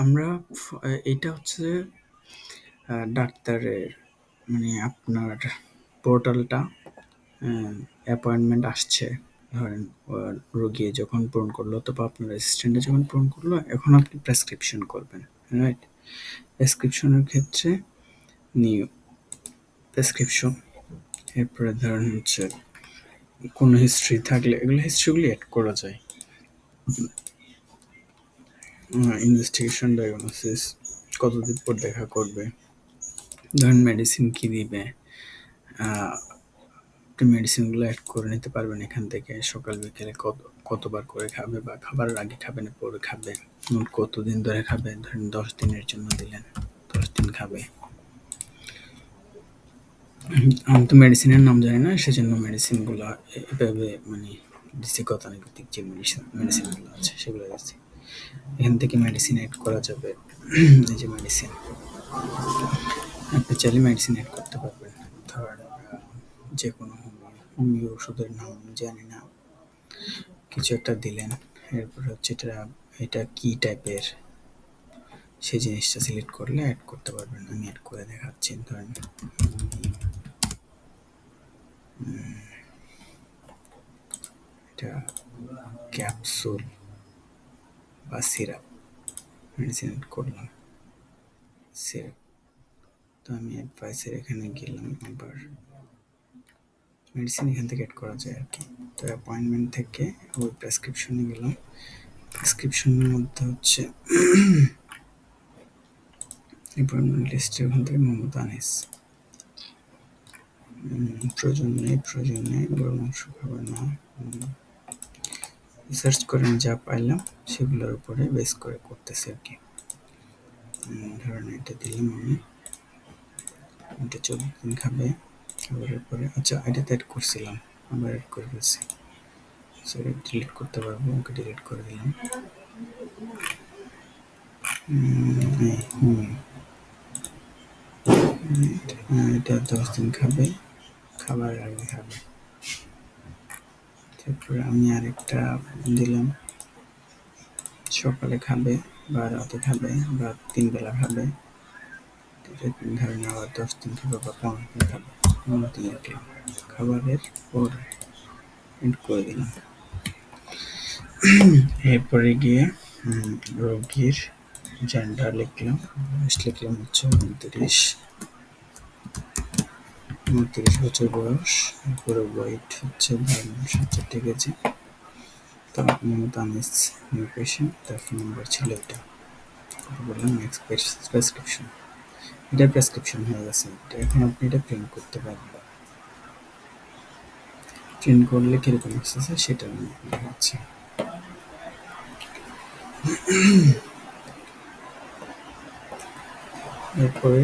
আমরা এটা হচ্ছে ডাক্তারের মানে আপনার পোর্টালটা অ্যাপয়েন্টমেন্ট আসছে ধরেন রোগী যখন পূরণ করলো অথবা আপনার অ্যাসিস্ট্যান্টে যখন পূরণ করলো এখন আপনি প্রেসক্রিপশন করবেন, রাইট? প্রেসক্রিপশনের ক্ষেত্রে নিউ প্রেসক্রিপশন, এরপরে ধরেন হচ্ছে কোনো হিস্ট্রি থাকলে এগুলো হিস্ট্রিগুলি অ্যাড করা যায়। ইনভেস্টিগেশন, ডায়াগনোসিস, কতদিন পর দেখা করবে, ধরেন মেডিসিন কী দিবে, আপনি মেডিসিনগুলো অ্যাড করে নিতে পারবেন এখান থেকে। সকাল বিকেলে কতবার করে খাবে বা খাবার আগে খাবে না পরে খাবে, কতদিন ধরে খাবে, ধরেন 10 দিনের জন্য দিলেন 10 দিন খাবে। আমি তো মেডিসিনের নাম জানি না, সেজন্য মেডিসিনগুলো এভাবে মানে দিচ্ছি, গতানুগতিক যে মেডিসিনগুলো আছে সেগুলো দিচ্ছি। এখান থেকে মেডিসিন অ্যাড করা যাবে। এই যে মেডিসিন, আপনি চাইলে মেডিসিন অ্যাড করতে পারবেন। ধরেন যে কোনো হোমিও ওষুধের নাম জানি না, কিছু একটা দিলেন, এরপর হচ্ছে এটা কি টাইপের সেই জিনিসটা সিলেক্ট করলে অ্যাড করতে পারবেন। আমি অ্যাড করে দেখাচ্ছি। ধরেন এটা ক্যাপসুল বা সিরাপ, মেডিসিন অ্যাড করলাম সিরাপ। তো আমি অ্যাডভাইসের এখানে গেলাম, আবার মেডিসিন এখান থেকে অ্যাড করা যায় আর কি। তো অ্যাপয়েন্টমেন্ট থেকে ওই প্রেসক্রিপশনে গেলাম। প্রেসক্রিপশনের মধ্যে হচ্ছে অ্যাপয়েন্টমেন্ট লিস্টে ওখান থেকে মোহাম্মদ আনিস, প্রয়োজন নেই বড় মাংস খাবে না, রিসার্চ করে আমি যা পাইলাম সেগুলোর উপরে বেস করে করতেছি আর কি। ধরেন এটা দিলাম আমি, এটা 14 দিন খাবে, খাবারের পরে আচ্ছা এটাতে অ্যাড করছিলাম, আবার অ্যাড করে ফেলছি, সরি ডিলিট করতে পারবো, ওকে ডিলিট করে দিলাম। এটা 10 দিন খাবে, খাবারের আগে খাবে। তারপরে আমি আরেকটা দিলাম, সকালে খাবে বা রাতে খাবে বা 3 বেলা খাবে, ধরেন আবার 10 দিন খাবে বা 15 দিন খাবে, 15 দিন রাখলাম, খাবারের পর এড করে দিলাম। এরপরে গিয়ে রোগীর জেন্ডার লিখলাম, লিখলাম হচ্ছে 39 বছর বয়স, এরপরে ওয়েট হচ্ছে 62 কেজি। তো মোহাম্মদ আনিস নিউ পেশেন্ট, তার ফোন নাম্বার ছিল এটা, বললাম নেক্সট প্রেসক্রিপশন। এটা প্রেসক্রিপশন হয়ে গেছে। এখন আপনি এটা প্রিন্ট করতে পারবেন। প্রিন্ট করলে কীরকম আসতেছে সেটা আমি দেখাচ্ছি। এরপরে